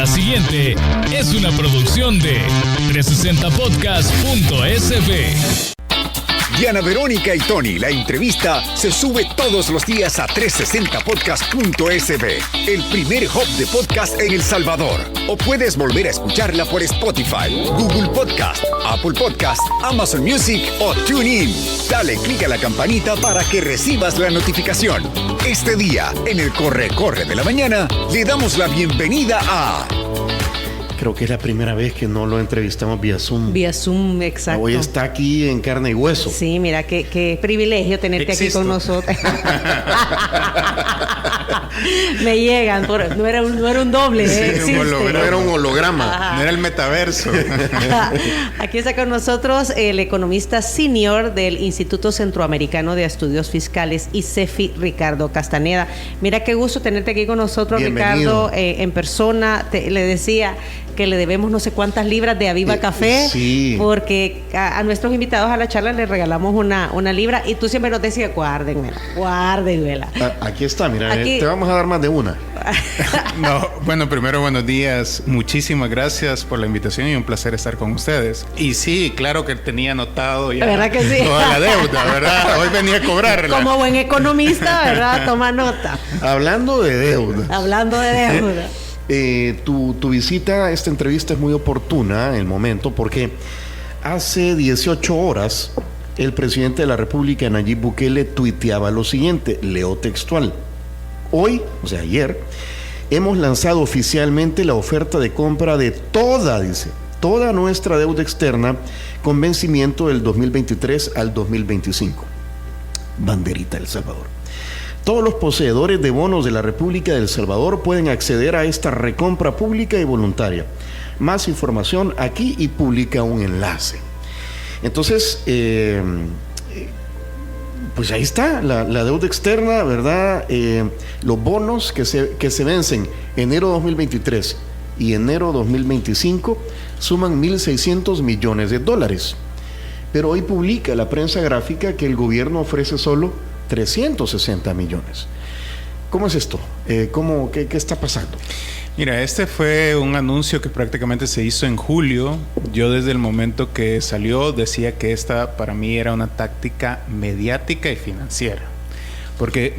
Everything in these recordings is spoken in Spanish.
La siguiente es una producción de 360podcast.sb. Diana Verónica y Tony, la entrevista, se sube todos los días a 360podcast.sb, el primer hub de podcast en El Salvador. O puedes volver a escucharla por Spotify, Google Podcast, Apple Podcast, Amazon Music o TuneIn. Dale clic a la campanita para que recibas la notificación. Este día, en el Corre de la Mañana, le damos la bienvenida a... Creo que es la primera vez que no lo entrevistamos vía Zoom. Vía Zoom, exacto. Hoy está aquí en carne y hueso. Sí, mira, qué privilegio tenerte aquí con nosotros. Me llegan, no era un doble. Sí, no era un holograma. Ajá. No era el metaverso. Aquí está con nosotros el economista senior del Instituto Centroamericano de Estudios Fiscales, ICEFI, Ricardo Castaneda. Mira qué gusto tenerte aquí con nosotros, bienvenido. Ricardo, en persona. Le decía que le debemos no sé cuántas libras de Aviva Café, sí. Porque a nuestros invitados a la charla les regalamos una libra y tú siempre nos decías, guárdenmela. Aquí está, mira, Aquí... te vamos a dar más de una. No, bueno, primero buenos días. Muchísimas gracias por la invitación y un placer estar con ustedes. Y sí, claro que tenía anotado ya ¿verdad que sí? toda la deuda, ¿verdad? Hoy venía a cobrarla. Como buen economista, ¿verdad? Toma nota. Hablando de deuda. Tu visita, esta entrevista es muy oportuna en el momento porque hace 18 horas el presidente de la República, Nayib Bukele, tuiteaba lo siguiente, leo textual. Hoy, o sea ayer, hemos lanzado oficialmente la oferta de compra de toda nuestra deuda externa con vencimiento del 2023 al 2025. Banderita El Salvador. Todos los poseedores de bonos de la República del Salvador pueden acceder a esta recompra pública y voluntaria. Más información aquí y publica un enlace. Entonces, pues ahí está, la deuda externa, ¿verdad? Los bonos que se vencen enero 2023 y enero 2025 suman 1.600 millones de dólares. Pero hoy publica la prensa gráfica que el gobierno ofrece solo 360 millones. ¿Cómo es esto? ¿Qué está pasando? Mira, este fue un anuncio que prácticamente se hizo en julio. Yo desde el momento que salió decía que esta para mí era una táctica mediática y financiera. Porque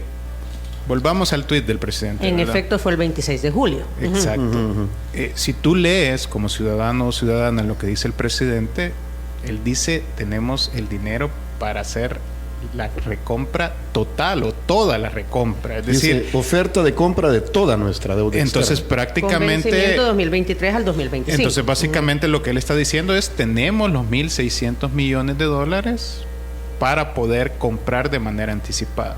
volvamos al tuit del presidente. En ¿verdad? efecto fue el 26 de julio. Exacto. Si tú lees como ciudadano o ciudadana lo que dice el presidente, él dice tenemos el dinero para hacer la recompra total o toda la recompra, es decir, dice, oferta de compra de toda nuestra deuda entonces externa. prácticamente Con vencimiento 2023 al 2025. entonces básicamente lo que él está diciendo es tenemos los 1.600 millones de dólares para poder comprar de manera anticipada.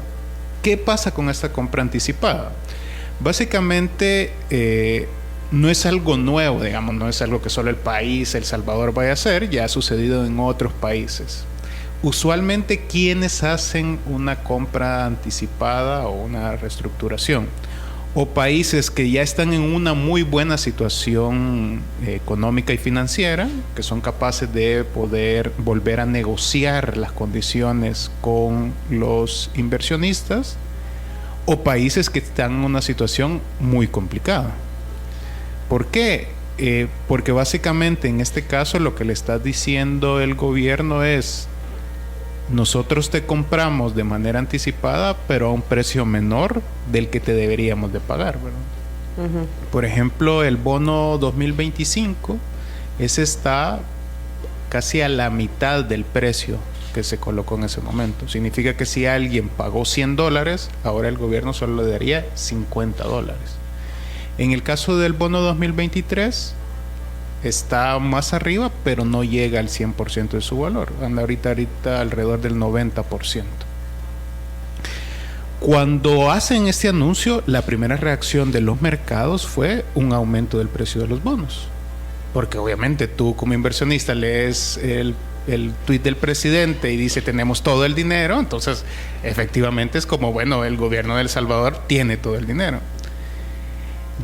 ¿Qué pasa con esta compra anticipada? Básicamente no es algo nuevo, digamos, no es algo que solo el país, El Salvador, vaya a hacer, ya ha sucedido en otros países. Usualmente, ¿quiénes hacen una compra anticipada o una reestructuración? O países que ya están en una muy buena situación económica y financiera, que son capaces de poder volver a negociar las condiciones con los inversionistas, o países que están en una situación muy complicada. ¿Por qué? Porque básicamente en este caso lo que le está diciendo el gobierno es: nosotros te compramos de manera anticipada, pero a un precio menor del que te deberíamos de pagar, ¿verdad? Por ejemplo, el bono 2025, ese está casi a la mitad del precio que se colocó en ese momento. Significa que si alguien pagó $100, ahora el gobierno solo le daría $50. En el caso del bono 2023, está más arriba, pero no llega al 100% de su valor. Anda ahorita alrededor del 90%. Cuando hacen este anuncio, la primera reacción de los mercados fue un aumento del precio de los bonos. Porque obviamente tú como inversionista lees el tuit del presidente y dice tenemos todo el dinero, entonces efectivamente es como, bueno, el gobierno de El Salvador tiene todo el dinero.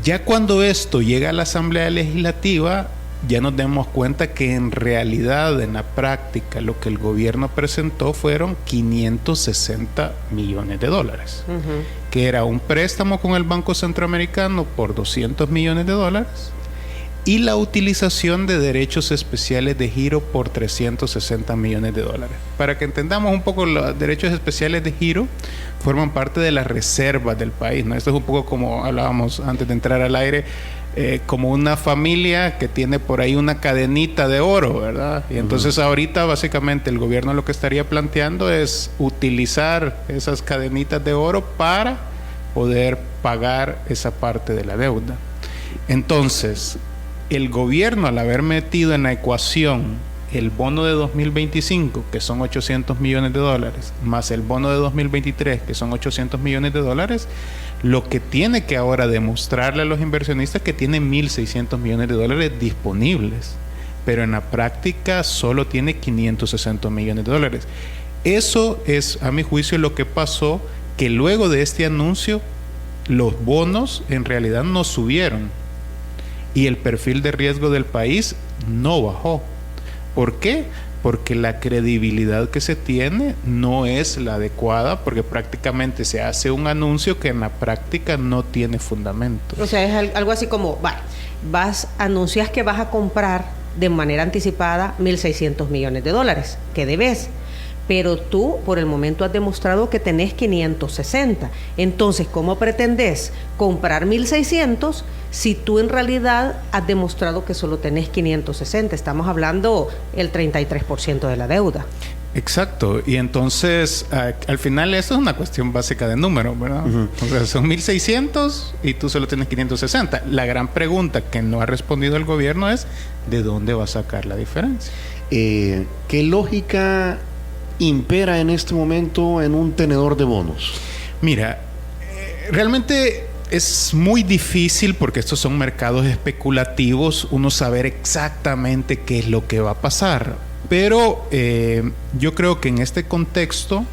Ya cuando esto llega a la Asamblea Legislativa, ya nos damos cuenta que en realidad, en la práctica, lo que el gobierno presentó fueron $560 millones, que era un préstamo con el Banco Centroamericano por $200 millones y la utilización de derechos especiales de giro por 360 millones de dólares. Para que entendamos un poco, los derechos especiales de giro forman parte de las reservas del país, ¿no? Esto es un poco como hablábamos antes de entrar al aire, como una familia que tiene por ahí una cadenita de oro, ¿verdad? Y entonces ahorita básicamente el gobierno lo que estaría planteando es utilizar esas cadenitas de oro para poder pagar esa parte de la deuda. Entonces, el gobierno, al haber metido en la ecuación el bono de 2025, que son 800 millones de dólares, más el bono de 2023, que son 800 millones de dólares, lo que tiene que ahora demostrarle a los inversionistas que tiene 1.600 millones de dólares disponibles, pero en la práctica solo tiene 560 millones de dólares. Eso es, a mi juicio, lo que pasó, que luego de este anuncio, los bonos en realidad no subieron y el perfil de riesgo del país no bajó. ¿Por qué? Porque la credibilidad que se tiene no es la adecuada, porque prácticamente se hace un anuncio que en la práctica no tiene fundamento. O sea, es algo así como, anuncias que vas a comprar de manera anticipada 1.600 millones de dólares, que debes. Pero tú, por el momento, has demostrado que tenés 560. Entonces, ¿cómo pretendes comprar 1.600 si tú en realidad has demostrado que solo tenés 560? Estamos hablando el 33% de la deuda. Exacto. Y entonces, al final, eso es una cuestión básica de números, ¿verdad? O sea, son 1.600 y tú solo tienes 560. La gran pregunta que no ha respondido el gobierno es, ¿de dónde va a sacar la diferencia? ¿Qué lógica impera en este momento en un tenedor de bonos? Mira, realmente es muy difícil, porque estos son mercados especulativos, uno saber exactamente qué es lo que va a pasar. Pero yo creo que en este contexto,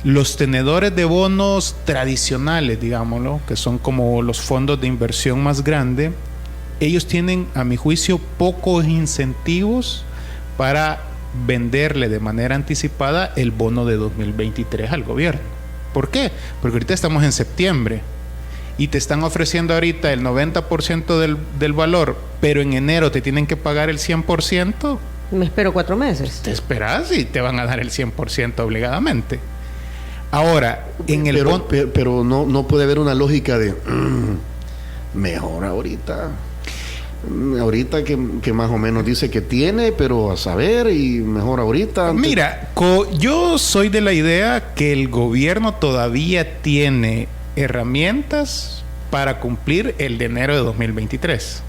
los tenedores de bonos tradicionales, digámoslo, que son como los fondos de inversión más grandes, ellos tienen, a mi juicio, pocos incentivos para venderle de manera anticipada el bono de 2023 al gobierno. ¿Por qué? Porque ahorita estamos en septiembre y te están ofreciendo ahorita el 90% del valor, pero en enero te tienen que pagar el 100%. Me espero 4 meses. Te esperas y te van a dar el 100% obligadamente. Ahora, en el bono... Pero no puede haber una lógica de mejor ahorita. Ahorita que más o menos dice que tiene, pero a saber, y mejor ahorita. Mira, yo soy de la idea que el gobierno todavía tiene herramientas para cumplir el de enero de 2023.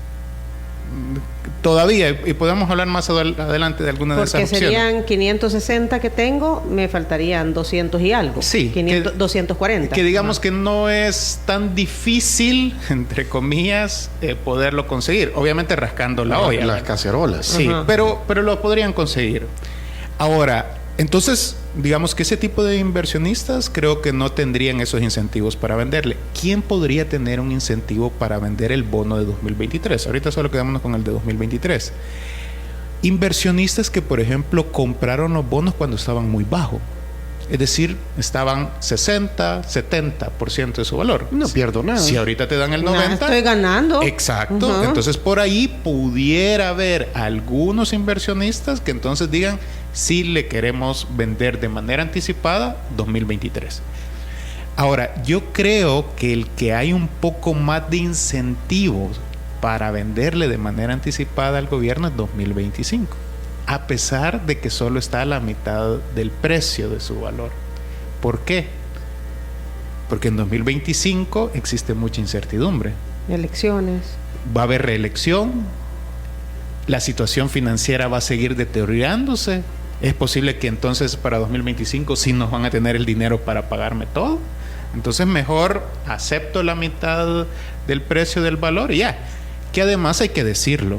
Todavía, y podemos hablar más adelante de alguna de esas opciones. Porque serían 560 que tengo, me faltarían 200 y algo. Sí. 240. Que digamos que no es tan difícil, entre comillas, poderlo conseguir. Obviamente rascando la olla. Las cacerolas. Sí, pero lo podrían conseguir. Ahora, entonces, digamos que ese tipo de inversionistas creo que no tendrían esos incentivos para venderle. ¿Quién podría tener un incentivo para vender el bono de 2023? Ahorita solo quedémonos con el de 2023. Inversionistas que, por ejemplo, compraron los bonos cuando estaban muy bajos. Es decir, estaban 60, 70% de su valor. No pierdo nada. Si ahorita te dan el 90%... estoy ganando. Exacto. Entonces, por ahí pudiera haber algunos inversionistas que entonces digan, sí le queremos vender de manera anticipada 2023. Ahora, yo creo que el que hay un poco más de incentivos para venderle de manera anticipada al gobierno es 2025. A pesar de que solo está a la mitad del precio de su valor. ¿Por qué? Porque en 2025 existe mucha incertidumbre. Elecciones. Va a haber reelección. La situación financiera va a seguir deteriorándose. Es posible que entonces para 2025 sí nos van a tener el dinero para pagarme todo. Entonces mejor acepto la mitad del precio del valor y ya. Que además hay que decirlo.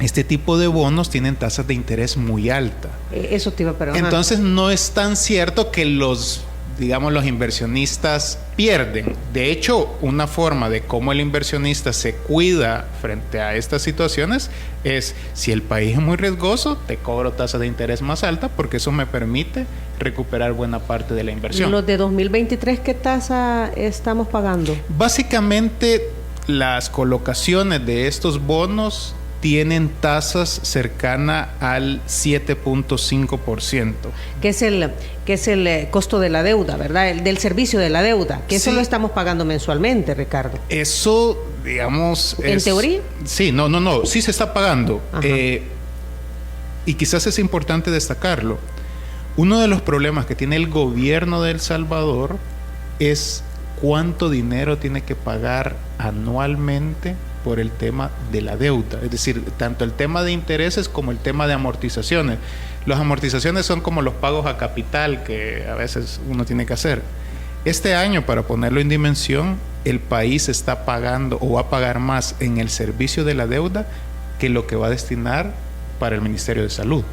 Este tipo de bonos tienen tasas de interés muy altas. Eso te iba a preguntar. Entonces no es tan cierto que los inversionistas pierden. De hecho, una forma de cómo el inversionista se cuida frente a estas situaciones es, si el país es muy riesgoso, te cobro tasas de interés más altas porque eso me permite recuperar buena parte de la inversión. ¿Los de 2023 qué tasa estamos pagando? Básicamente, las colocaciones de estos bonos tienen tasas cercanas al 7.5%. Que es el costo de la deuda, ¿verdad? Del servicio de la deuda, que eso Sí. lo estamos pagando mensualmente, Ricardo. Eso, digamos... ¿En teoría? Sí, no, sí se está pagando. Ajá. Y quizás es importante destacarlo. Uno de los problemas que tiene el gobierno de El Salvador es cuánto dinero tiene que pagar anualmente por el tema de la deuda. Es decir, tanto el tema de intereses como el tema de amortizaciones. Las amortizaciones son como los pagos a capital que a veces uno tiene que hacer. Este año, para ponerlo en dimensión, el país está pagando o va a pagar más en el servicio de la deuda que lo que va a destinar para el Ministerio de Salud.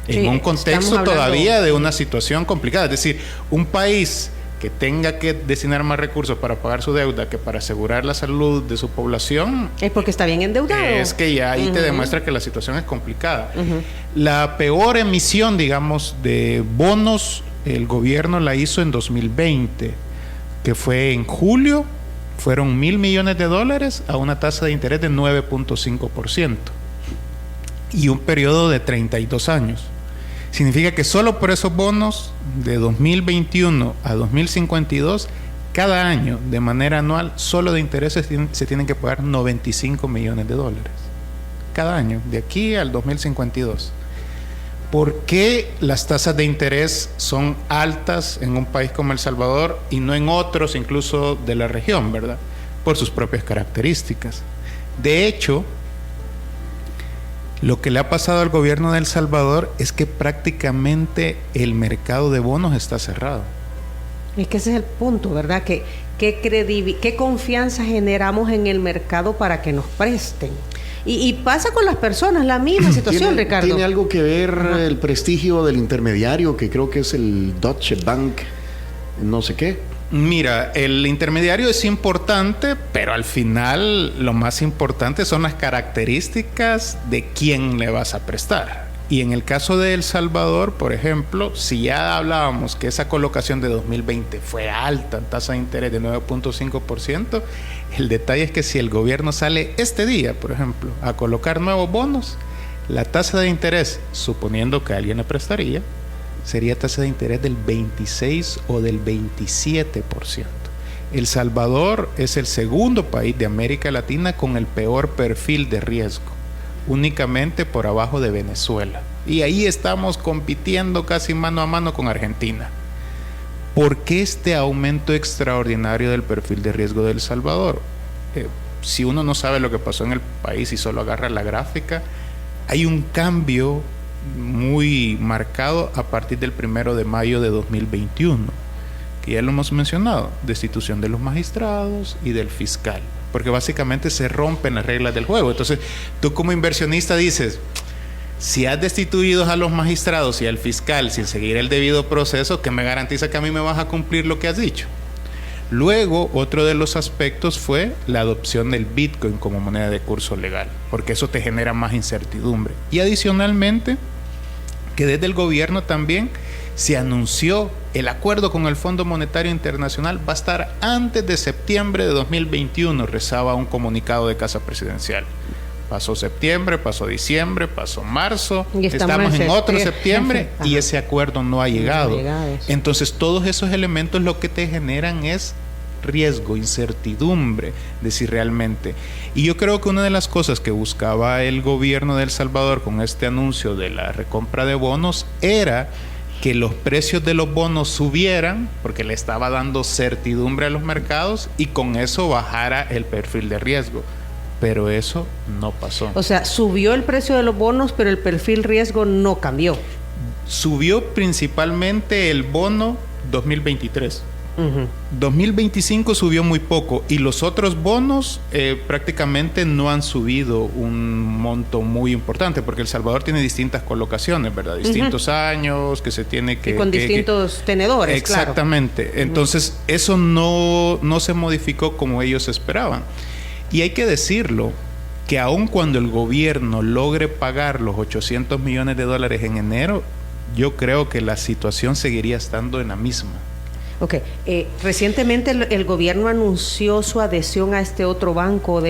Sí, En un estamos contexto hablando todavía de una situación complicada. Es decir, un país que tenga que destinar más recursos para pagar su deuda que para asegurar la salud de su población, Es porque está bien endeudado. es que ya ahí te demuestra que la situación es complicada. La peor emisión, digamos, de bonos, el gobierno la hizo en 2020, que fue en julio, fueron $1,000 millones a una tasa de interés de 9.5% y un periodo de 32 años. Significa que solo por esos bonos de 2021 a 2052, cada año, de manera anual, solo de intereses se tienen que pagar $95 millones. Cada año, de aquí al 2052. ¿Por qué las tasas de interés son altas en un país como El Salvador y no en otros, incluso de la región, verdad? Por sus propias características. De hecho, lo que le ha pasado al gobierno de El Salvador es que prácticamente el mercado de bonos está cerrado. Es que ese es el punto, ¿verdad? ¿Qué confianza generamos en el mercado para que nos presten? Y pasa con las personas, la misma situación, Ricardo. ¿Tiene algo que ver el prestigio del intermediario, que creo que es el Deutsche Bank, no sé qué? Mira, el intermediario es importante, pero al final lo más importante son las características de quién le vas a prestar. Y en el caso de El Salvador, por ejemplo, si ya hablábamos que esa colocación de 2020 fue alta, tasa de interés de 9.5%, el detalle es que si el gobierno sale este día, por ejemplo, a colocar nuevos bonos, la tasa de interés, suponiendo que alguien le prestaría, sería tasa de interés del 26 o del 27%. El Salvador es el segundo país de América Latina con el peor perfil de riesgo, únicamente por abajo de Venezuela. Y ahí estamos compitiendo casi mano a mano con Argentina. ¿Por qué este aumento extraordinario del perfil de riesgo de El Salvador? Si uno no sabe lo que pasó en el país y solo agarra la gráfica, hay un cambio muy marcado a partir del 1 de mayo de 2021, que ya lo hemos mencionado, destitución de los magistrados y del fiscal, porque básicamente se rompen las reglas del juego. Entonces, tú como inversionista dices, si has destituido a los magistrados y al fiscal sin seguir el debido proceso, ¿qué me garantiza que a mí me vas a cumplir lo que has dicho? Luego, otro de los aspectos fue la adopción del Bitcoin como moneda de curso legal, porque eso te genera más incertidumbre. Y adicionalmente, que desde el gobierno también se anunció el acuerdo con el Fondo Monetario Internacional va a estar antes de septiembre de 2021, rezaba un comunicado de Casa Presidencial. Pasó septiembre, pasó diciembre, pasó marzo, Y estamos en otro septiembre y ese acuerdo no ha llegado. Sí. Entonces todos esos elementos lo que te generan es riesgo, incertidumbre de si realmente. Y yo creo que una de las cosas que buscaba el gobierno de El Salvador con este anuncio de la recompra de bonos era que los precios de los bonos subieran porque le estaba dando certidumbre a los mercados y con eso bajara el perfil de riesgo. Pero eso no pasó. O sea, subió el precio de los bonos, pero el perfil riesgo no cambió. Subió principalmente el bono 2023. 2025 subió muy poco y los otros bonos prácticamente no han subido un monto muy importante porque El Salvador tiene distintas colocaciones, ¿verdad? Distintos años que se tiene que... Y con distintos tenedores, exactamente. Claro. Entonces eso no se modificó como ellos esperaban. Y hay que decirlo, que aun cuando el gobierno logre pagar los $800 millones en enero, yo creo que la situación seguiría estando en la misma. Ok. Recientemente el gobierno anunció su adhesión a este otro banco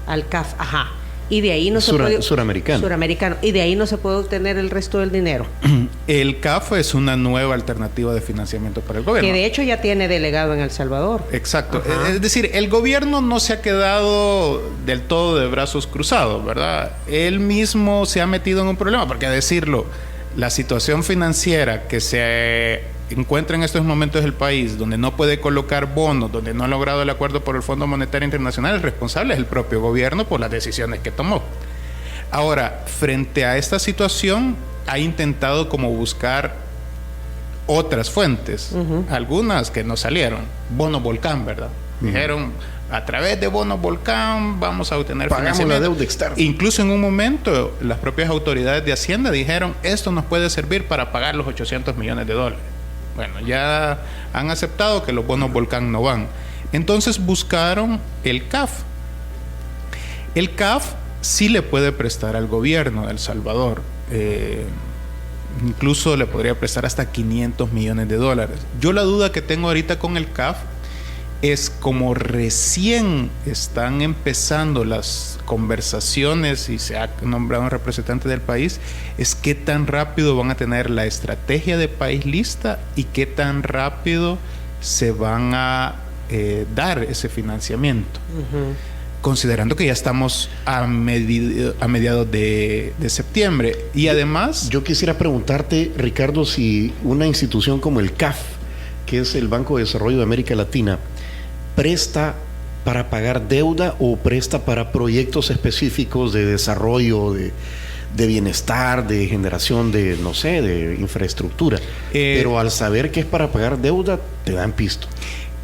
al CAF. Ajá. Y de ahí no se puede... Suramericano. Y de ahí no se puede obtener el resto del dinero. El CAF es una nueva alternativa de financiamiento para el gobierno. Que de hecho ya tiene delegado en El Salvador. Exacto. Ajá. Es decir, el gobierno no se ha quedado del todo de brazos cruzados, ¿verdad? Él mismo se ha metido en un problema, porque a decirlo, la situación financiera que se encuentra en estos momentos el país, donde no puede colocar bonos, donde no ha logrado el acuerdo por el Fondo Monetario Internacional, el responsable es el propio gobierno por las decisiones que tomó. Ahora, frente a esta situación, ha intentado como buscar otras fuentes, algunas que no salieron. Bono Volcán, ¿verdad? Dijeron, a través de Bono Volcán vamos a obtener financiamiento. La deuda externa. Incluso en un momento, las propias autoridades de Hacienda dijeron, esto nos puede servir para pagar los $800 millones. Bueno, ya han aceptado que los bonos Volcán no van. Entonces buscaron el CAF. El CAF sí le puede prestar al gobierno de El Salvador. Incluso le podría prestar hasta $500 millones. Yo la duda que tengo ahorita con el CAF es como recién están empezando las conversaciones y se ha nombrado un representante del país, es qué tan rápido van a tener la estrategia de país lista y qué tan rápido se van a dar ese financiamiento. Considerando que ya estamos a mediados de septiembre. Y además... Yo quisiera preguntarte, Ricardo, si una institución como el CAF, que es el Banco de Desarrollo de América Latina, presta para pagar deuda o presta para proyectos específicos de desarrollo, de bienestar, de generación de, no sé, de infraestructura. Pero al saber que es para pagar deuda, te dan pisto.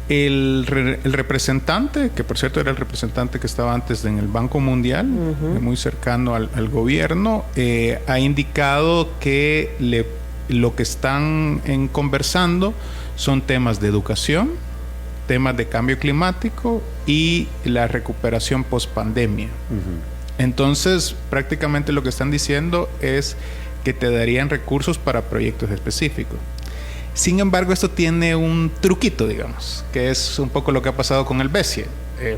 El representante, que por cierto era el representante que estaba antes en el Banco Mundial, muy cercano al gobierno, ha indicado que lo que están conversando son temas de educación, temas de cambio climático y la recuperación post-pandemia. Entonces, prácticamente lo que están diciendo es que te darían recursos para proyectos específicos. Sin embargo, esto tiene un truquito, digamos, que es un poco lo que ha pasado con el BESIE.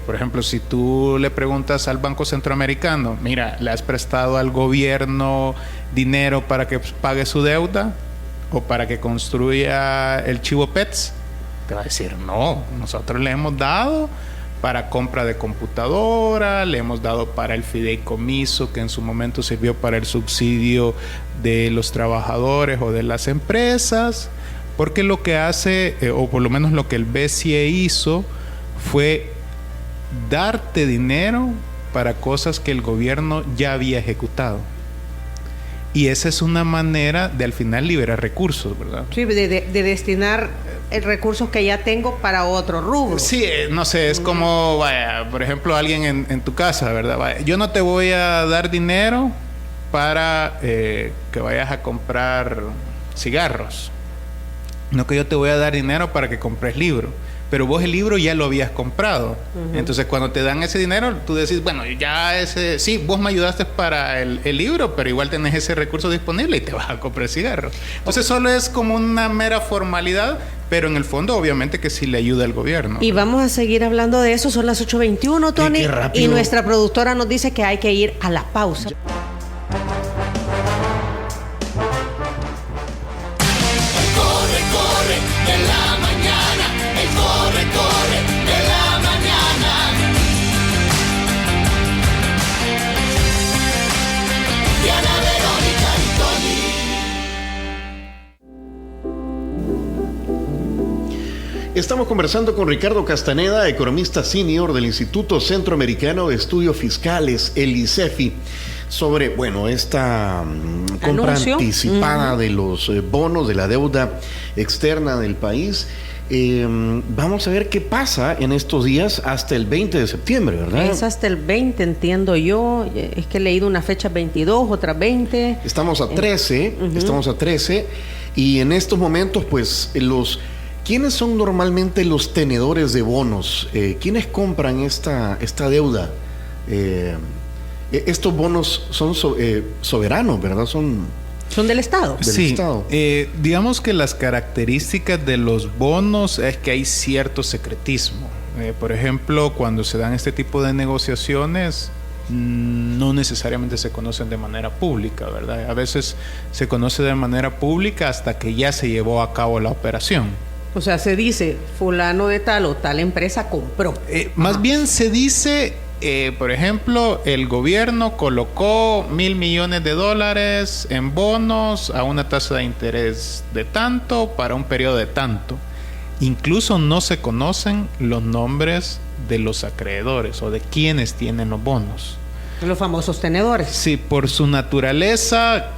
Por ejemplo, si tú le preguntas al Banco Centroamericano, mira, ¿le has prestado al gobierno dinero para que pague su deuda o para que construya el Chivo Pets? Te va a decir, no, nosotros le hemos dado para compra de computadora, le hemos dado para el fideicomiso que en su momento sirvió para el subsidio de los trabajadores o de las empresas, porque lo que hace, o por lo menos lo que el BCE hizo, fue darte dinero para cosas que el gobierno ya había ejecutado. Y esa es una manera de al final liberar recursos, ¿verdad? Sí, de destinar recursos que ya tengo para otro rubro. Sí, no sé, es como, vaya, por ejemplo, alguien en tu casa, ¿verdad? Vaya, yo no te voy a dar dinero para que vayas a comprar cigarros. No, que yo te voy a dar dinero para que compres libros. Pero vos el libro ya lo habías comprado. Entonces, cuando te dan ese dinero, tú decís, bueno, ya sí, vos me ayudaste para el libro, pero igual tenés ese recurso disponible y te vas a comprar cigarros. Entonces, solo es como una mera formalidad, pero en el fondo, obviamente, que sí le ayuda al gobierno. Y vamos a seguir hablando de eso. Son las 8:21, Tony. Y nuestra productora nos dice que hay que ir a la pausa. Estamos conversando con Ricardo Castaneda, economista senior del Instituto Centroamericano de Estudios Fiscales, el ICEFI, sobre, bueno, esta compra anticipada de los bonos, de la deuda externa del país. Vamos a ver qué pasa en estos días hasta el 20 de septiembre, ¿verdad? Es hasta el 20, entiendo yo. Es que he leído una fecha 22, otra 20. Estamos a 13, estamos a 13. Y en estos momentos, pues, ¿quiénes son normalmente los tenedores de bonos? ¿Quiénes compran esta deuda? Estos bonos son soberanos, ¿verdad? Son del Estado. Del Sí, Estado. digamos que las características de los bonos es que hay cierto secretismo. Por ejemplo, cuando se dan este tipo de negociaciones, no necesariamente se conocen de manera pública, ¿verdad? A veces se conoce de manera pública hasta que ya se llevó a cabo la operación. O sea, se dice, fulano de tal o tal empresa compró. Más bien se dice, por ejemplo, el gobierno colocó $1,000 millones en bonos a una tasa de interés de tanto para un periodo de tanto. Incluso no se conocen los nombres de los acreedores o de quienes tienen los bonos. Los famosos tenedores. Sí, por su naturaleza,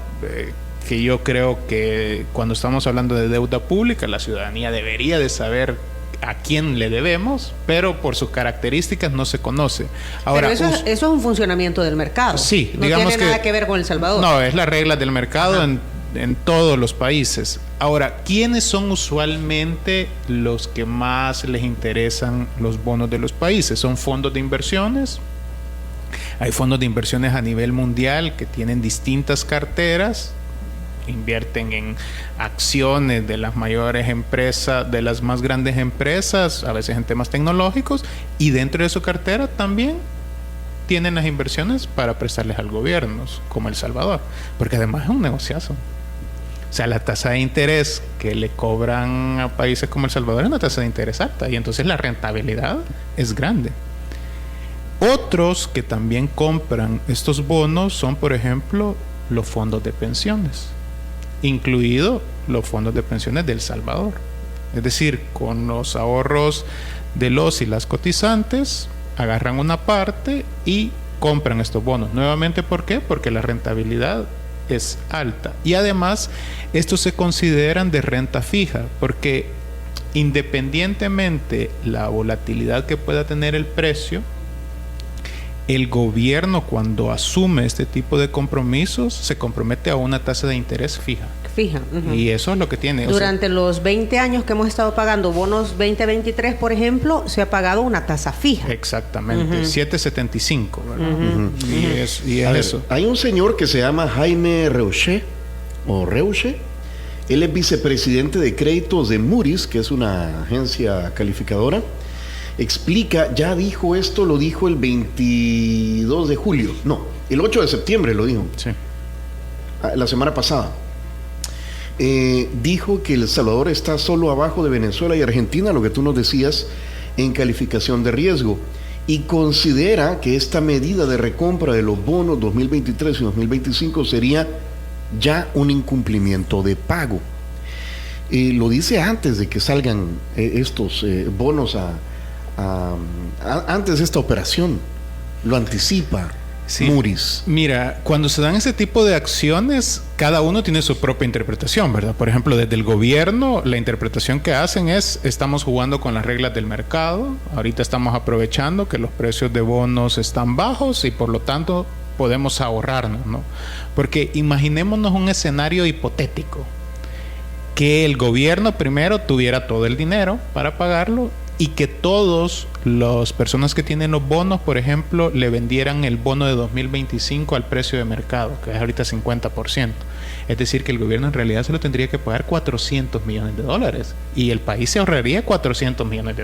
que yo creo que cuando estamos hablando de deuda pública, la ciudadanía debería de saber a quién le debemos, pero por sus características no se conoce. Ahora, pero eso es un funcionamiento del mercado. Sí, no digamos tiene nada que ver con El Salvador. No, es la regla del mercado en todos los países. Ahora, ¿quiénes son usualmente los que más les interesan los bonos de los países? ¿Son fondos de inversiones? Hay fondos de inversiones a nivel mundial que tienen distintas carteras, invierten en acciones de las mayores empresas, de las más grandes empresas, a veces en temas tecnológicos, y dentro de su cartera también tienen las inversiones para prestarles al gobierno, como El Salvador, porque además es un negociazo. O sea, la tasa de interés que le cobran a países como El Salvador es una tasa de interés alta, y entonces la rentabilidad es grande. Otros que también compran estos bonos son, por ejemplo, los fondos de pensiones, incluidos los fondos de pensiones de El Salvador. Es decir, con los ahorros de los y las cotizantes, agarran una parte y compran estos bonos. Nuevamente, ¿por qué? Porque la rentabilidad es alta. Y además, estos se consideran de renta fija, porque independientemente la volatilidad que pueda tener el precio, el gobierno, cuando asume este tipo de compromisos, se compromete a una tasa de interés fija. Fija. Y eso es lo que tiene. Durante los 20 años que hemos estado pagando bonos 2023, por ejemplo, se ha pagado una tasa fija. Exactamente, 7.75, ¿verdad? Y es A ver, eso. hay un señor que se llama Jaime Reuche, él es vicepresidente de créditos de Moody's, que es una agencia calificadora. Explica, ya dijo esto, lo dijo el 22 de julio, no, el 8 de septiembre lo dijo, Sí. la semana pasada. Dijo que El Salvador está solo abajo de Venezuela y Argentina, lo que tú nos decías, en calificación de riesgo, y considera que esta medida de recompra de los bonos 2023 y 2025 sería ya un incumplimiento de pago. Lo dice antes de que salgan estos bonos antes de esta operación, lo anticipa. Sí. Moody's. Mira, cuando se dan ese tipo de acciones, cada uno tiene su propia interpretación, ¿verdad? Por ejemplo, desde el gobierno, la interpretación que hacen es: estamos jugando con las reglas del mercado, ahorita estamos aprovechando que los precios de bonos están bajos y por lo tanto podemos ahorrarnos, ¿no? Porque imaginémonos un escenario hipotético, que el gobierno primero tuviera todo el dinero para pagarlo y que todas las personas que tienen los bonos, por ejemplo, le vendieran el bono de 2025 al precio de mercado, que es ahorita 50%. Es decir, que el gobierno en realidad se lo tendría que pagar $400 millones y el país se ahorraría $400 millones.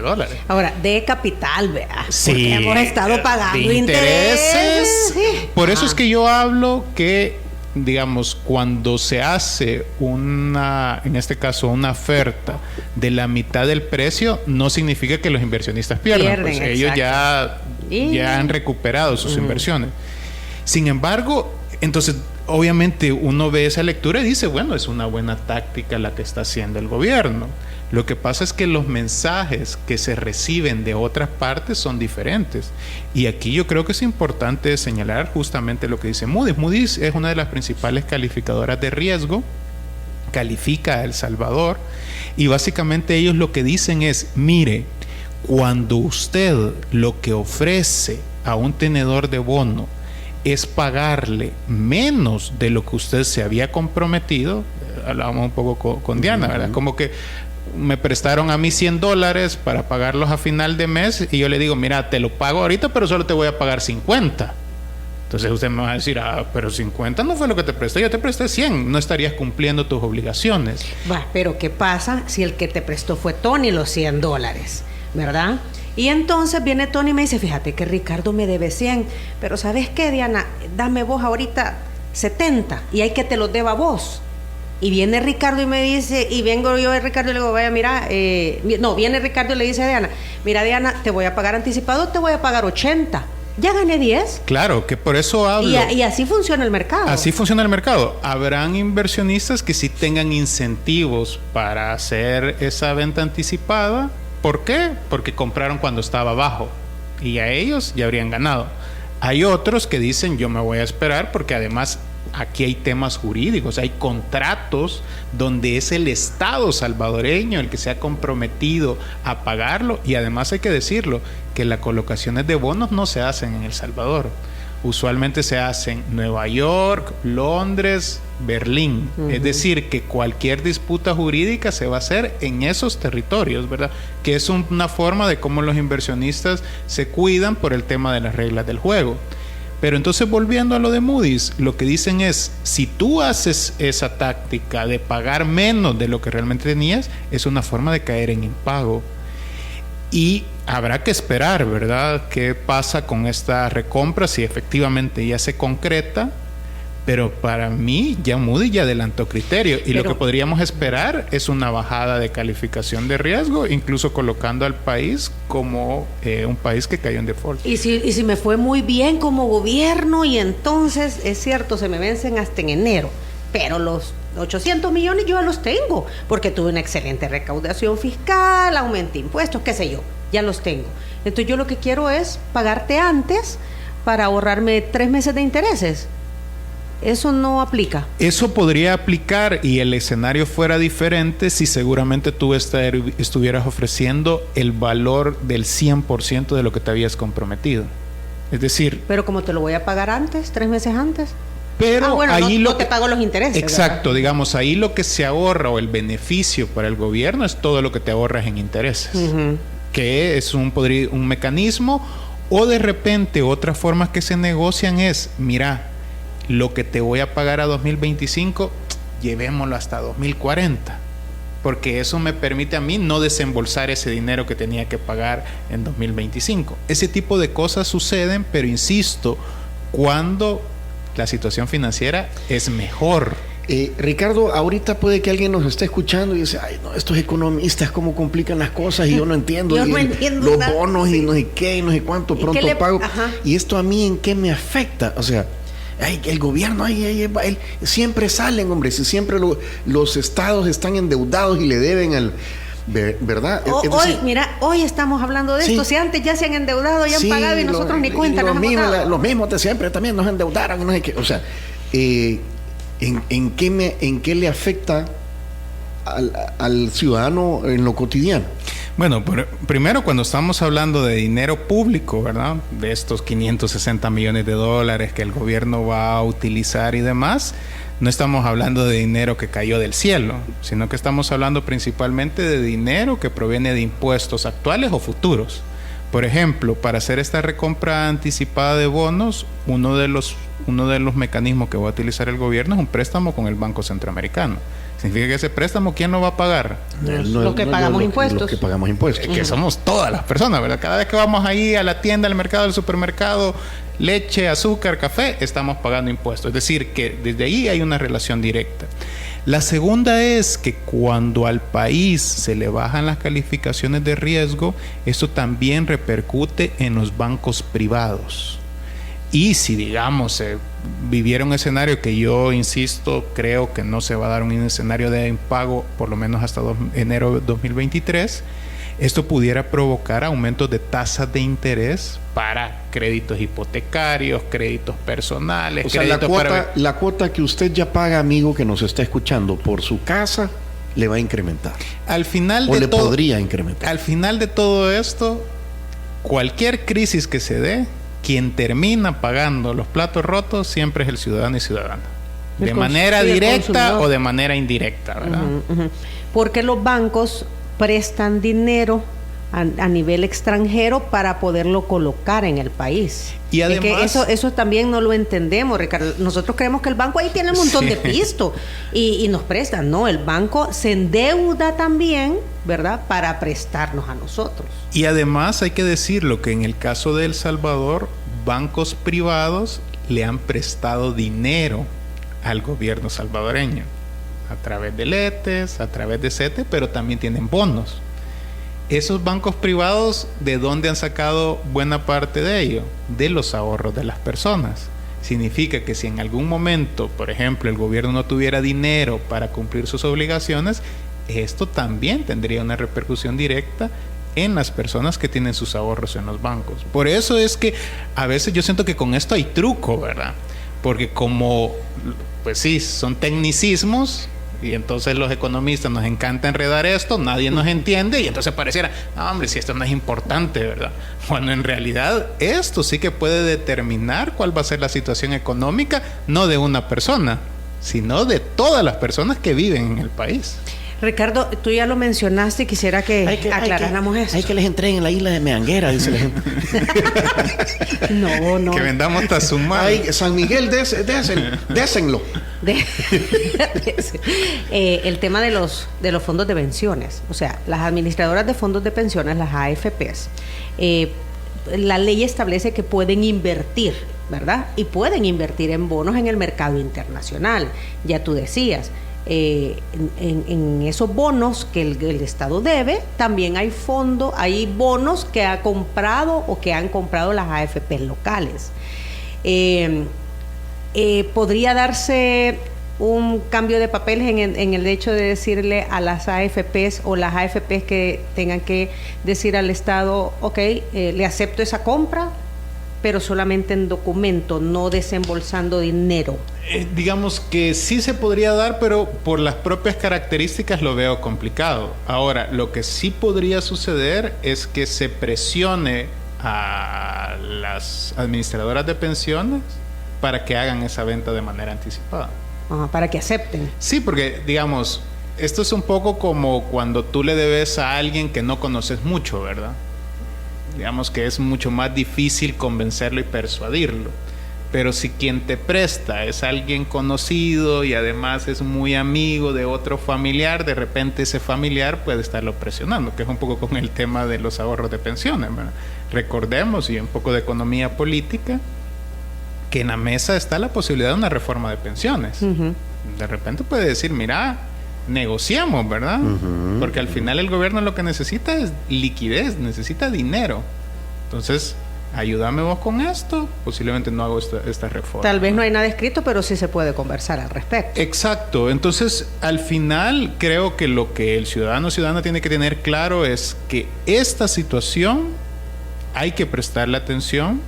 Ahora, de capital, ¿verdad? Sí, porque hemos estado pagando de intereses. Sí. Por eso es que yo hablo que, digamos, cuando se hace en este caso, una oferta de la mitad del precio, no significa que los inversionistas pierdan, pues ellos ya han recuperado sus inversiones. Sin embargo, entonces, obviamente uno ve esa lectura y dice, bueno, es una buena táctica la que está haciendo el gobierno. Lo que pasa es que los mensajes que se reciben de otras partes son diferentes. Y aquí yo creo que es importante señalar justamente lo que dice Moody's. Moody's es una de las principales calificadoras de riesgo, califica a El Salvador, y básicamente ellos lo que dicen es: mire, cuando usted lo que ofrece a un tenedor de bono es pagarle menos de lo que usted se había comprometido, hablábamos un poco con Diana, ¿verdad? Como que me prestaron a mí $100 para pagarlos a final de mes y yo le digo, mira, te lo pago ahorita, pero solo te voy a pagar 50. Entonces usted me va a decir, pero 50 no fue lo que te presté, yo te presté 100, no estarías cumpliendo tus obligaciones. Pero ¿qué pasa si el que te prestó fue Tony los $100, verdad? Y entonces viene Tony y me dice, fíjate que Ricardo me debe 100, pero ¿sabes qué, Diana? Dame vos ahorita 70 y hay que te los deba vos. Y viene Ricardo y me dice, y vengo yo a Ricardo y le digo, vaya, mira, viene Ricardo y le dice a Diana, mira, Diana, te voy a pagar anticipado, te voy a pagar 80. Ya gané 10. Claro, que por eso hablo. Y así funciona el mercado. Así funciona el mercado. Habrán inversionistas que sí tengan incentivos para hacer esa venta anticipada. ¿Por qué? Porque compraron cuando estaba bajo y a ellos ya habrían ganado. Hay otros que dicen, yo me voy a esperar porque además aquí hay temas jurídicos, hay contratos donde es el Estado salvadoreño el que se ha comprometido a pagarlo, y además hay que decirlo, que las colocaciones de bonos no se hacen en El Salvador. Usualmente se hacen en Nueva York, Londres, Berlín. Es decir, que cualquier disputa jurídica se va a hacer en esos territorios, ¿verdad? Que es una forma de cómo los inversionistas se cuidan por el tema de las reglas del juego. Pero entonces, volviendo a lo de Moody's, lo que dicen es, si tú haces esa táctica de pagar menos de lo que realmente tenías, es una forma de caer en impago. Y habrá que esperar, ¿verdad?, qué pasa con esta recompra, si efectivamente ya se concreta. Pero para mí, ya Moody's ya adelantó criterio. Y lo que podríamos esperar es una bajada de calificación de riesgo, incluso colocando al país como un país que cayó en default. Y si me fue muy bien como gobierno, y entonces, es cierto, se me vencen hasta en enero. Pero los 800 millones yo ya los tengo, porque tuve una excelente recaudación fiscal, aumenté impuestos, qué sé yo, ya los tengo. Entonces yo lo que quiero es pagarte antes para ahorrarme 3 meses de intereses. Eso no aplica. Eso podría aplicar y el escenario fuera diferente si seguramente tú estuvieras ofreciendo el valor del 100% de lo que te habías comprometido. Es decir... Pero como te lo voy a pagar antes, 3 meses antes. Pero bueno, ahí no te pago los intereses. Exacto, ¿verdad? Digamos, ahí lo que se ahorra o el beneficio para el gobierno es todo lo que te ahorras en intereses. Que es un mecanismo, o de repente otras formas que se negocian es, mira, lo que te voy a pagar a 2025, llevémoslo hasta 2040. Porque eso me permite a mí no desembolsar ese dinero que tenía que pagar en 2025. Ese tipo de cosas suceden, pero insisto, cuando la situación financiera es mejor. Ricardo, ahorita puede que alguien nos esté escuchando y dice, ay, no, estos economistas cómo complican las cosas y yo no entiendo. Yo no entiendo los nada. bonos y no sé qué y no sé cuánto pronto pago. Ajá. Y esto a mí, ¿en qué me afecta? O sea, el gobierno siempre salen, hombre, si siempre los estados están endeudados y le deben al... ¿verdad? Hoy estamos hablando de esto. Si antes ya se han endeudado, ya han pagado y nosotros ni cuenta nos hemos dado. Los mismos de siempre también nos endeudaron y no sé qué. O sea, ¿en qué le afecta al ciudadano en lo cotidiano? Bueno, primero, cuando estamos hablando de dinero público, ¿verdad?, de estos 560 millones de dólares que el gobierno va a utilizar y demás, no estamos hablando de dinero que cayó del cielo, sino que estamos hablando principalmente de dinero que proviene de impuestos actuales o futuros. Por ejemplo, para hacer esta recompra anticipada de bonos, uno de los mecanismos que va a utilizar el gobierno es un préstamo con el Banco Centroamericano. Significa que ese préstamo, ¿quién lo va a pagar? Los que pagamos impuestos. Los que pagamos impuestos. Que somos todas las personas, ¿verdad? Cada vez que vamos ahí a la tienda, al mercado, al supermercado, leche, azúcar, café, estamos pagando impuestos. Es decir, que desde ahí hay una relación directa. La segunda es que cuando al país se le bajan las calificaciones de riesgo, esto también repercute en los bancos privados. Y si, digamos, viviera un escenario que yo insisto, creo que no se va a dar un escenario de impago por lo menos hasta enero de 2023, esto pudiera provocar aumentos de tasas de interés para créditos hipotecarios, créditos personales. O sea, la cuota que usted ya paga, amigo que nos está escuchando, por su casa, le va a incrementar. Al final podría incrementar. Al final de todo esto, cualquier crisis que se dé, quien termina pagando los platos rotos siempre es el ciudadano y ciudadana. De manera directa o de manera indirecta, ¿verdad? Porque los bancos prestan dinero a nivel extranjero para poderlo colocar en el país. Y además, es que eso también no lo entendemos, Ricardo. Nosotros creemos que el banco ahí tiene un montón de pisto y nos prestan. No, el banco se endeuda también, ¿verdad?, para prestarnos a nosotros. Y además hay que decirlo que en el caso de El Salvador, bancos privados le han prestado dinero al gobierno salvadoreño a través de letes, a través de CETE, pero también tienen bonos. Esos bancos privados, ¿de dónde han sacado buena parte de ello? De los ahorros de las personas. Significa que si en algún momento, por ejemplo, el gobierno no tuviera dinero para cumplir sus obligaciones, esto también tendría una repercusión directa en las personas que tienen sus ahorros en los bancos. Por eso es que a veces yo siento que con esto hay truco, ¿verdad? Porque como, pues sí, son tecnicismos, y entonces los economistas nos encanta enredar esto, nadie nos entiende y entonces pareciera, no, hombre, si esto no es importante, ¿verdad? Bueno, en realidad esto sí que puede determinar cuál va a ser la situación económica, no de una persona, sino de todas las personas que viven en el país. Ricardo, tú ya lo mencionaste y quisiera que aclaráramos eso. Hay que les entreguen la isla de Meanguera, dice la gente. No. Que vendamos Tazumán. Ay, San Miguel, désenlo. El tema de los fondos de pensiones. O sea, las administradoras de fondos de pensiones, las AFPs, la ley establece que pueden invertir, ¿verdad? Y pueden invertir en bonos en el mercado internacional. Ya tú decías. En esos bonos que el Estado debe, también hay bonos que ha comprado o que han comprado las AFP locales. Podría darse un cambio de papeles en el hecho de decirle a las AFPs o las AFPs que tengan que decir al Estado, ok, le acepto esa compra, pero solamente en documento, no desembolsando dinero. Digamos que sí se podría dar, pero por las propias características lo veo complicado. Ahora, lo que sí podría suceder es que se presione a las administradoras de pensiones para que hagan esa venta de manera anticipada. Para que acepten. Sí, porque, digamos, esto es un poco como cuando tú le debes a alguien que no conoces mucho, ¿verdad? Digamos que es mucho más difícil convencerlo y persuadirlo. Pero si quien te presta es alguien conocido y además es muy amigo de otro familiar, de repente ese familiar puede estarlo presionando, que es un poco con el tema de los ahorros de pensiones, ¿verdad? Recordemos, y un poco de economía política, que en la mesa está la posibilidad de una reforma de pensiones. Uh-huh. De repente puede decir, mira, negociamos, ¿verdad? Uh-huh. Porque al final el gobierno lo que necesita es liquidez, necesita dinero. Entonces, ayúdame vos con esto, posiblemente no hago esta reforma. Tal vez no hay nada escrito, pero sí se puede conversar al respecto. Exacto. Entonces, al final, creo que lo que el ciudadano o ciudadana tiene que tener claro es que esta situación hay que prestarle atención,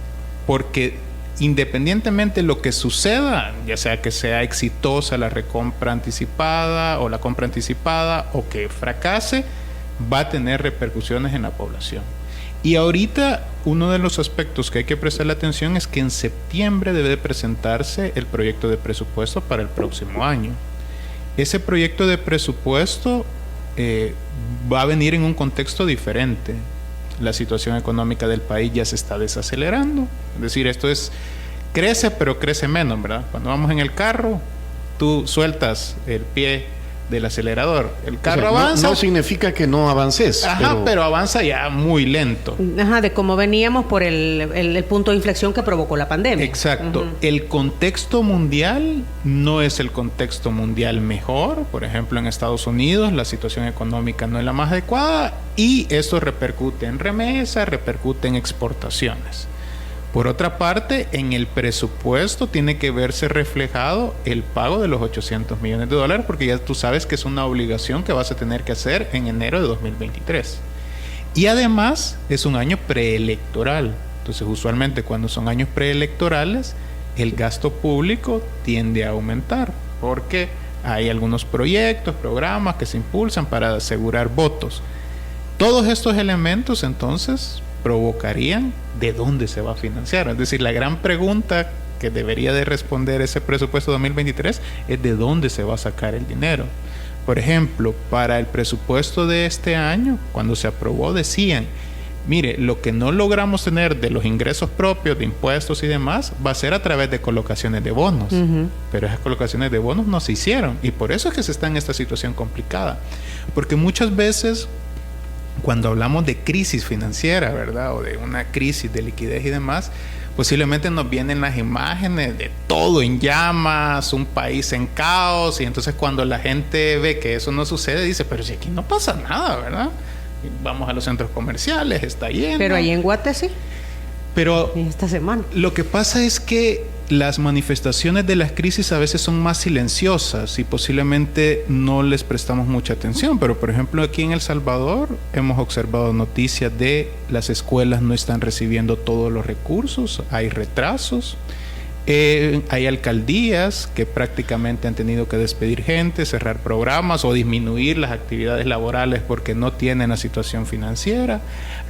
porque independientemente de lo que suceda, ya sea que sea exitosa la recompra anticipada o la compra anticipada o que fracase, va a tener repercusiones en la población. Y ahorita uno de los aspectos que hay que prestarle atención es que en septiembre debe presentarse el proyecto de presupuesto para el próximo año. Ese proyecto de presupuesto va a venir en un contexto diferente. La situación económica del país ya se está desacelerando. Es decir, esto crece, pero crece menos, ¿verdad? Cuando vamos en el carro, tú sueltas el pie del acelerador. El carro avanza. No significa que no avances. Pero avanza ya muy lento. De cómo veníamos por el punto de inflexión que provocó la pandemia. Exacto. Uh-huh. El contexto mundial no es el contexto mundial mejor. Por ejemplo, en Estados Unidos la situación económica no es la más adecuada y esto repercute en remesas, repercute en exportaciones. Por otra parte, en el presupuesto tiene que verse reflejado el pago de los $800 millones, porque ya tú sabes que es una obligación que vas a tener que hacer en enero de 2023. Y además es un año preelectoral. Entonces, usualmente cuando son años preelectorales, el gasto público tiende a aumentar, porque hay algunos proyectos, programas que se impulsan para asegurar votos. Todos estos elementos, entonces, provocarían de dónde se va a financiar. Es decir, la gran pregunta que debería de responder ese presupuesto 2023 es de dónde se va a sacar el dinero. Por ejemplo, para el presupuesto de este año, cuando se aprobó, decían, mire, lo que no logramos tener de los ingresos propios, de impuestos y demás, va a ser a través de colocaciones de bonos. Pero esas colocaciones de bonos no se hicieron. Y por eso es que se está en esta situación complicada. Porque muchas veces, cuando hablamos de crisis financiera, ¿verdad? O de una crisis de liquidez y demás, posiblemente nos vienen las imágenes de todo en llamas, un país en caos. Y entonces cuando la gente ve que eso no sucede, dice, pero si aquí no pasa nada, ¿verdad? Vamos a los centros comerciales, está lleno. Pero ahí en Guate sí. Pero esta semana. Lo que pasa es que las manifestaciones de las crisis a veces son más silenciosas y posiblemente no les prestamos mucha atención. Pero, por ejemplo, aquí en El Salvador hemos observado noticias de las escuelas no están recibiendo todos los recursos, hay retrasos. Hay alcaldías que prácticamente han tenido que despedir gente, cerrar programas o disminuir las actividades laborales porque no tienen la situación financiera.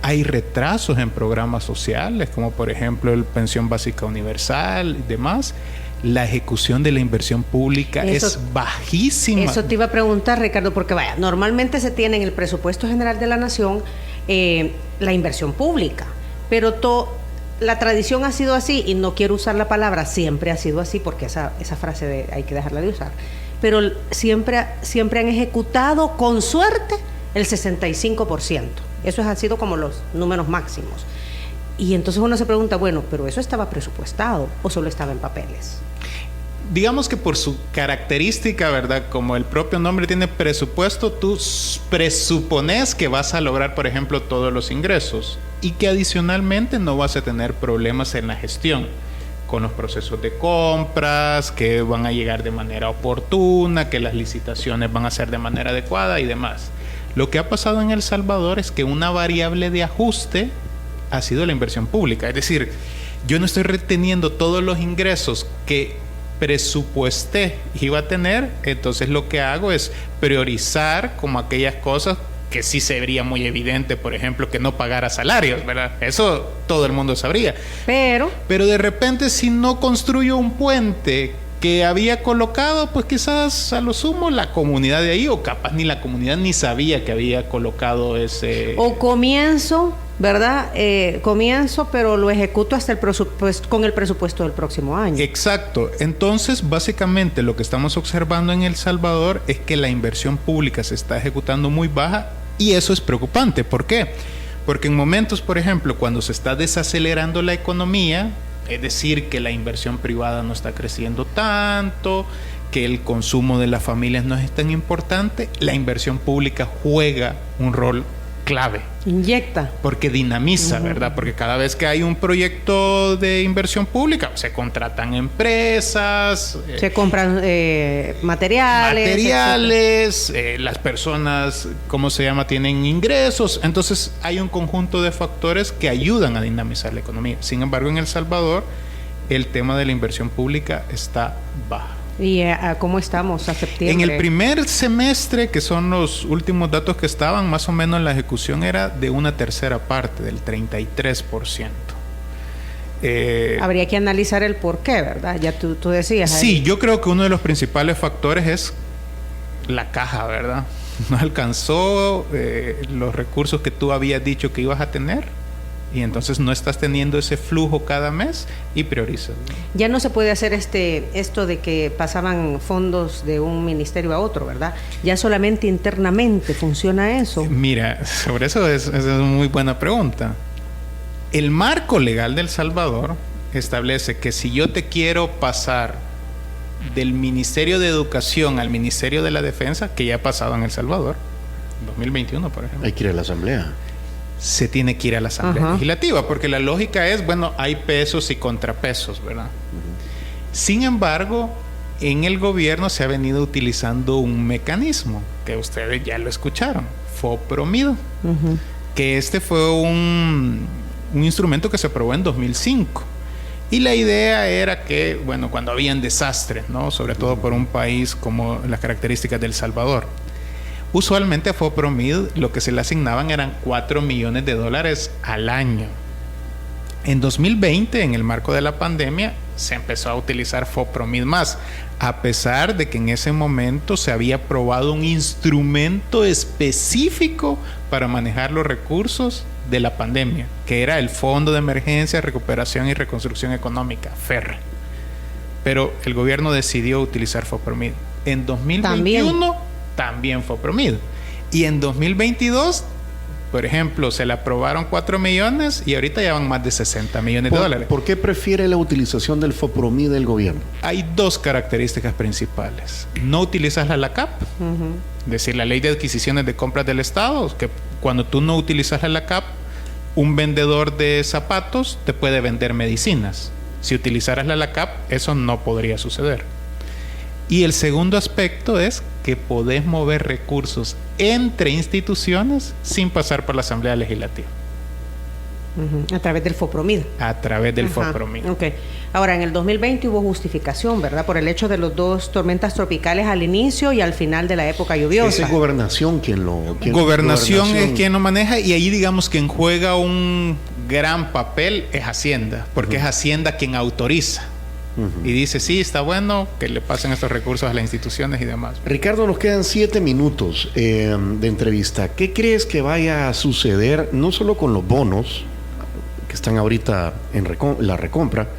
Hay retrasos en programas sociales, como por ejemplo el Pensión Básica Universal y demás. La ejecución de la inversión pública es bajísima. Eso te iba a preguntar, Ricardo, porque vaya, normalmente se tiene en el presupuesto general de la nación la inversión pública, pero la tradición ha sido así, y no quiero usar la palabra siempre ha sido así, porque esa frase hay que dejarla de usar, pero siempre han ejecutado con suerte el 65%. Eso ha sido como los números máximos. Y entonces uno se pregunta, bueno, ¿pero eso estaba presupuestado o solo estaba en papeles? Digamos que por su característica, ¿verdad? Como el propio nombre tiene presupuesto, tú presupones que vas a lograr, por ejemplo, todos los ingresos y que adicionalmente no vas a tener problemas en la gestión con los procesos de compras, que van a llegar de manera oportuna, que las licitaciones van a ser de manera adecuada y demás. Lo que ha pasado en El Salvador es que una variable de ajuste ha sido la inversión pública. Es decir, yo no estoy reteniendo todos los ingresos que presupuesté iba a tener, entonces lo que hago es priorizar como aquellas cosas que sí se vería muy evidente, por ejemplo, que no pagara salarios, ¿verdad? Eso todo el mundo sabría. Pero de repente, si no construyo un puente que había colocado, pues quizás a lo sumo la comunidad de ahí, o capaz ni la comunidad ni sabía que había colocado ese... O comienzo, ¿verdad? Comienzo, pero lo ejecuto hasta con el presupuesto del próximo año. Exacto. Entonces, básicamente lo que estamos observando en El Salvador es que la inversión pública se está ejecutando muy baja, y eso es preocupante. ¿Por qué? Porque en momentos, por ejemplo, cuando se está desacelerando la economía, es decir, que la inversión privada no está creciendo tanto, que el consumo de las familias no es tan importante, la inversión pública juega un rol clave. Inyecta. Porque dinamiza, ¿verdad? Porque cada vez que hay un proyecto de inversión pública, se contratan empresas, se compran materiales, las personas, ¿cómo se llama?, tienen ingresos. Entonces hay un conjunto de factores que ayudan a dinamizar la economía. Sin embargo, en El Salvador, el tema de la inversión pública está bajo. ¿Y cómo estamos a septiembre? En el primer semestre, que son los últimos datos que estaban, más o menos la ejecución era de una tercera parte, del 33%. Habría que analizar el por qué, ¿verdad? Ya tú decías. Sí, ahí. yo creo que uno de los principales factores es la caja, ¿verdad? No alcanzó los recursos que tú habías dicho que ibas a tener. Y entonces no estás teniendo ese flujo cada mes y priorizas. Ya no se puede hacer esto de que pasaban fondos de un ministerio a otro, ¿verdad? Ya solamente internamente funciona eso. Mira, sobre eso es una muy buena pregunta. El marco legal de El Salvador establece que si yo te quiero pasar del Ministerio de Educación al Ministerio de la Defensa, que ya ha pasado en El Salvador, 2021, por ejemplo. Hay que ir a la asamblea. Se tiene que ir a la Asamblea Legislativa, porque la lógica es, bueno, hay pesos y contrapesos, ¿verdad? Sin embargo, en el gobierno se ha venido utilizando un mecanismo que ustedes ya lo escucharon, FOPROMIDO, que este fue un instrumento que se aprobó en 2005. Y la idea era que, bueno, cuando habían desastres, ¿no?, sobre todo por un país como las características de El Salvador, usualmente a FOPROMID lo que se le asignaban eran $4 millones al año. En 2020, en el marco de la pandemia, se empezó a utilizar FOPROMID más, a pesar de que en ese momento se había aprobado un instrumento específico para manejar los recursos de la pandemia, que era el Fondo de Emergencia, Recuperación y Reconstrucción Económica, FER. Pero el gobierno decidió utilizar FOPROMID. En 2021 también FOPROMID. Y en 2022, por ejemplo, se le aprobaron 4 millones y ahorita ya van más de 60 millones de dólares. ¿Por qué prefiere la utilización del FOPROMID del gobierno? Hay dos características principales. No utilizas la LACAP, es decir, la Ley de Adquisiciones de Compras del Estado, que cuando tú no utilizas la LACAP, un vendedor de zapatos te puede vender medicinas. Si utilizaras la LACAP, eso no podría suceder. Y el segundo aspecto es que podés mover recursos entre instituciones sin pasar por la Asamblea Legislativa. A través del FOPROMID. A través del FOPROMID. Okay. Ahora, en el 2020 hubo justificación, ¿verdad? Por el hecho de los 2 tormentas tropicales al inicio y al final de la época lluviosa. Es Gobernación quien lo... Gobernación es quien lo maneja, y ahí digamos quien juega un gran papel es Hacienda, porque es Hacienda quien autoriza. Y dice, sí, está bueno que le pasen estos recursos a las instituciones y demás. Ricardo, nos quedan 7 minutos de entrevista. ¿Qué crees que vaya a suceder, no solo con los bonos que están ahorita en la recompra,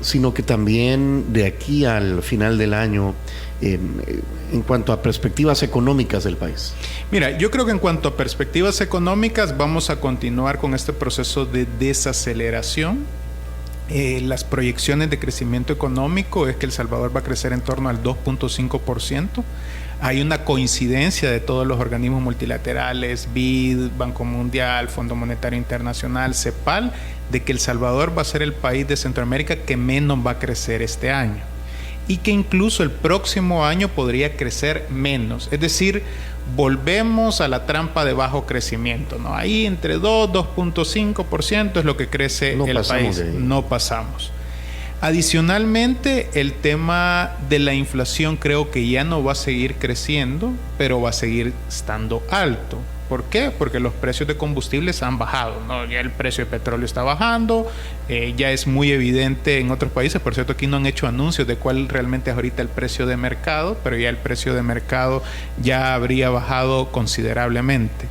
sino que también de aquí al final del año en cuanto a perspectivas económicas del país? Mira, yo creo que en cuanto a perspectivas económicas vamos a continuar con este proceso de desaceleración. Las proyecciones de crecimiento económico es que El Salvador va a crecer en torno al 2.5%. Hay una coincidencia de todos los organismos multilaterales, BID, Banco Mundial, Fondo Monetario Internacional, CEPAL, de que El Salvador va a ser el país de Centroamérica que menos va a crecer este año. Y que incluso el próximo año podría crecer menos. Es decir, volvemos a la trampa de bajo crecimiento, ¿no? Ahí entre 2.5% es lo que crece el país. No pasamos. Adicionalmente, el tema de la inflación creo que ya no va a seguir creciendo, pero va a seguir estando alto. ¿Por qué? Porque los precios de combustibles han bajado, ¿no? Ya el precio de petróleo está bajando, ya es muy evidente en otros países. Por cierto, aquí no han hecho anuncios de cuál realmente es ahorita el precio de mercado, pero ya el precio de mercado ya habría bajado considerablemente.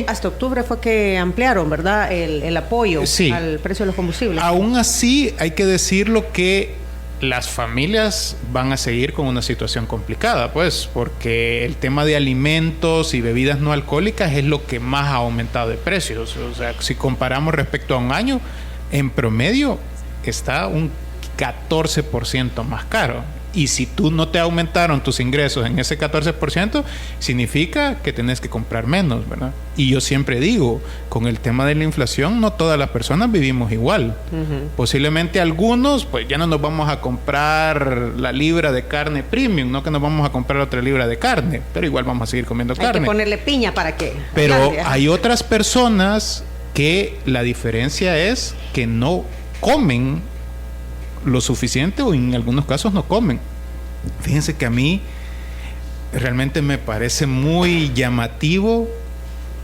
Hasta octubre fue que ampliaron, ¿verdad?, el apoyo al precio de los combustibles. Aún así, hay que decirlo que las familias van a seguir con una situación complicada, pues, porque el tema de alimentos y bebidas no alcohólicas es lo que más ha aumentado de precios. O sea, si comparamos respecto a un año, en promedio está un 14% más caro. Y si tú no te aumentaron tus ingresos en ese 14%, significa que tenés que comprar menos, ¿verdad? Y yo siempre digo, con el tema de la inflación, no todas las personas vivimos igual. Posiblemente algunos, pues ya no nos vamos a comprar la libra de carne premium, no que nos vamos a comprar otra libra de carne, pero igual vamos a seguir comiendo carne. Hay que ponerle piña para qué. Pero hay otras personas que la diferencia es que no comen lo suficiente o en algunos casos no comen. Fíjense que a mí realmente me parece muy llamativo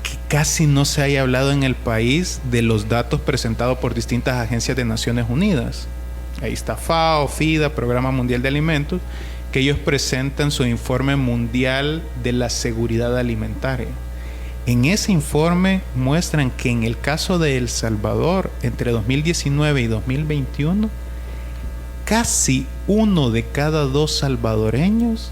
que casi no se haya hablado en el país de los datos presentados por distintas agencias de Naciones Unidas. Ahí está FAO, FIDA, Programa Mundial de Alimentos, que ellos presentan su informe mundial de la seguridad alimentaria. En ese informe muestran que en el caso de El Salvador, entre 2019 y 2021, casi 1 de cada 2 salvadoreños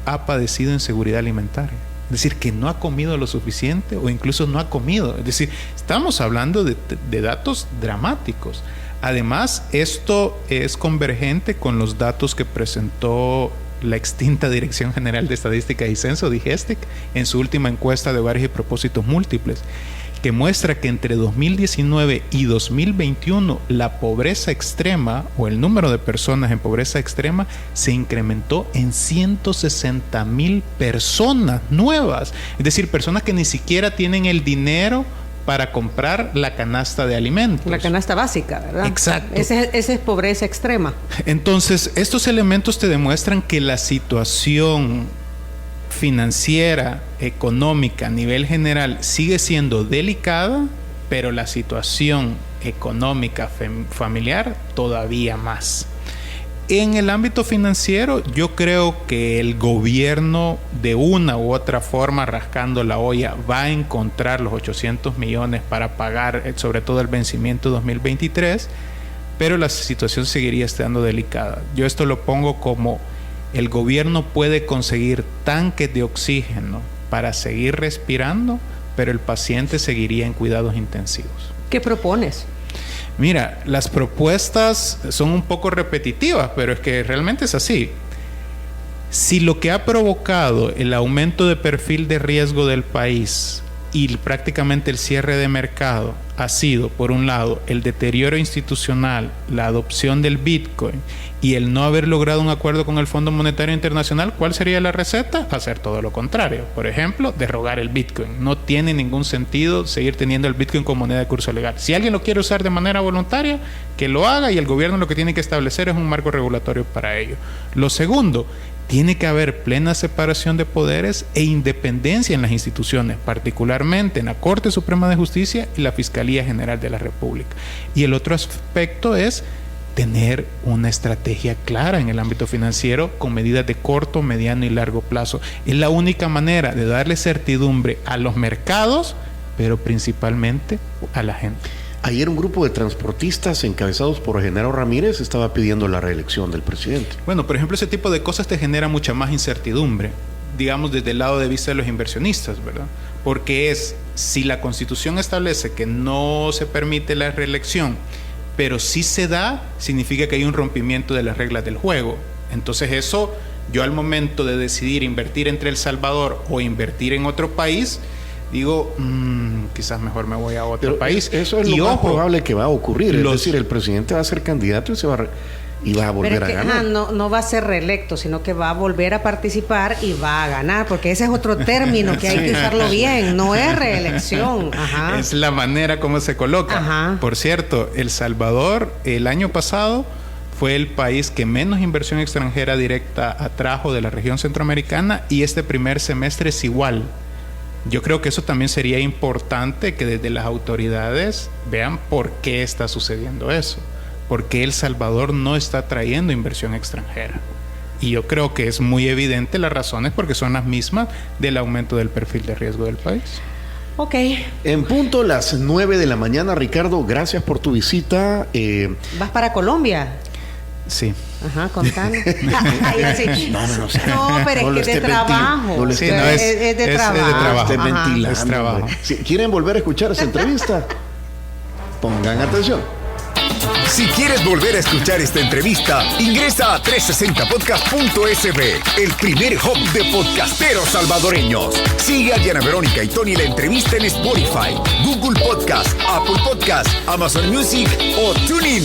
ha padecido inseguridad alimentaria. Es decir, que no ha comido lo suficiente o incluso no ha comido. Es decir, estamos hablando de datos dramáticos. Además, esto es convergente con los datos que presentó la extinta Dirección General de Estadística y Censo, DIGESTEC, en su última encuesta de hogares y propósitos múltiples, que muestra que entre 2019 y 2021 la pobreza extrema o el número de personas en pobreza extrema se incrementó en 160,000 personas nuevas. Es decir, personas que ni siquiera tienen el dinero para comprar la canasta de alimentos. La canasta básica, ¿verdad? Exacto. Esa es pobreza extrema. Entonces, estos elementos te demuestran que la situación financiera, económica a nivel general sigue siendo delicada, pero la situación económica familiar, todavía más. En el ámbito financiero, yo creo que el gobierno de una u otra forma, rascando la olla, va a encontrar los 800 millones para pagar sobre todo el vencimiento 2023, pero la situación seguiría estando delicada. Yo esto lo pongo como el gobierno puede conseguir tanques de oxígeno para seguir respirando, pero el paciente seguiría en cuidados intensivos. ¿Qué propones? Mira, las propuestas son un poco repetitivas, pero es que realmente es así. Si lo que ha provocado el aumento de perfil de riesgo del país y prácticamente el cierre de mercado ha sido, por un lado, el deterioro institucional, la adopción del Bitcoin y el no haber logrado un acuerdo con el Fondo Monetario Internacional, ¿cuál sería la receta? Hacer todo lo contrario. Por ejemplo, derrogar el Bitcoin. No tiene ningún sentido seguir teniendo el Bitcoin como moneda de curso legal. Si alguien lo quiere usar de manera voluntaria, que lo haga, y el gobierno lo que tiene que establecer es un marco regulatorio para ello. Lo segundo, tiene que haber plena separación de poderes e independencia en las instituciones, particularmente en la Corte Suprema de Justicia y la Fiscalía General de la República. Y el otro aspecto es tener una estrategia clara en el ámbito financiero con medidas de corto, mediano y largo plazo. Es la única manera de darle certidumbre a los mercados, pero principalmente a la gente. Ayer un grupo de transportistas encabezados por Genaro Ramírez estaba pidiendo la reelección del presidente. Bueno, por ejemplo, ese tipo de cosas te genera mucha más incertidumbre, digamos, desde el lado de vista de los inversionistas, ¿verdad? Porque si la Constitución establece que no se permite la reelección, pero sí se da, significa que hay un rompimiento de las reglas del juego. Entonces eso, yo al momento de decidir invertir entre El Salvador o invertir en otro país, digo, quizás mejor me voy a otro país. Eso es lo más probable que va a ocurrir. Es decir, el presidente va a ser candidato y va a volver a ganar. No va a ser reelecto, sino que va a volver a participar y va a ganar, porque ese es otro término que hay que usarlo bien. No es reelección. Ajá. Es la manera como se coloca. Ajá. Por cierto, El Salvador el año pasado fue el país que menos inversión extranjera directa atrajo de la región centroamericana, y este primer semestre es igual. Yo creo que eso también sería importante, que desde las autoridades vean por qué está sucediendo eso. ¿Por qué El Salvador no está trayendo inversión extranjera? Y yo creo que es muy evidente las razones, porque son las mismas del aumento del perfil de riesgo del país. Ok. En punto las 9 de la mañana, Ricardo, gracias por tu visita. ¿Vas para Colombia? Sí. Ajá, contanos. No, pero es que es de trabajo. Es de trabajo. Es trabajo. Si quieren volver a escuchar esa entrevista, pongan atención. Si quieres volver a escuchar esta entrevista, ingresa a 360podcast.sb, el primer hub de podcasteros salvadoreños. Sigue a Diana Verónica y Tony la entrevista en Spotify, Google Podcast, Apple Podcast, Amazon Music o TuneIn.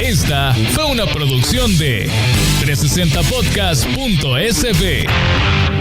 Esta fue una producción de 360podcast.sb.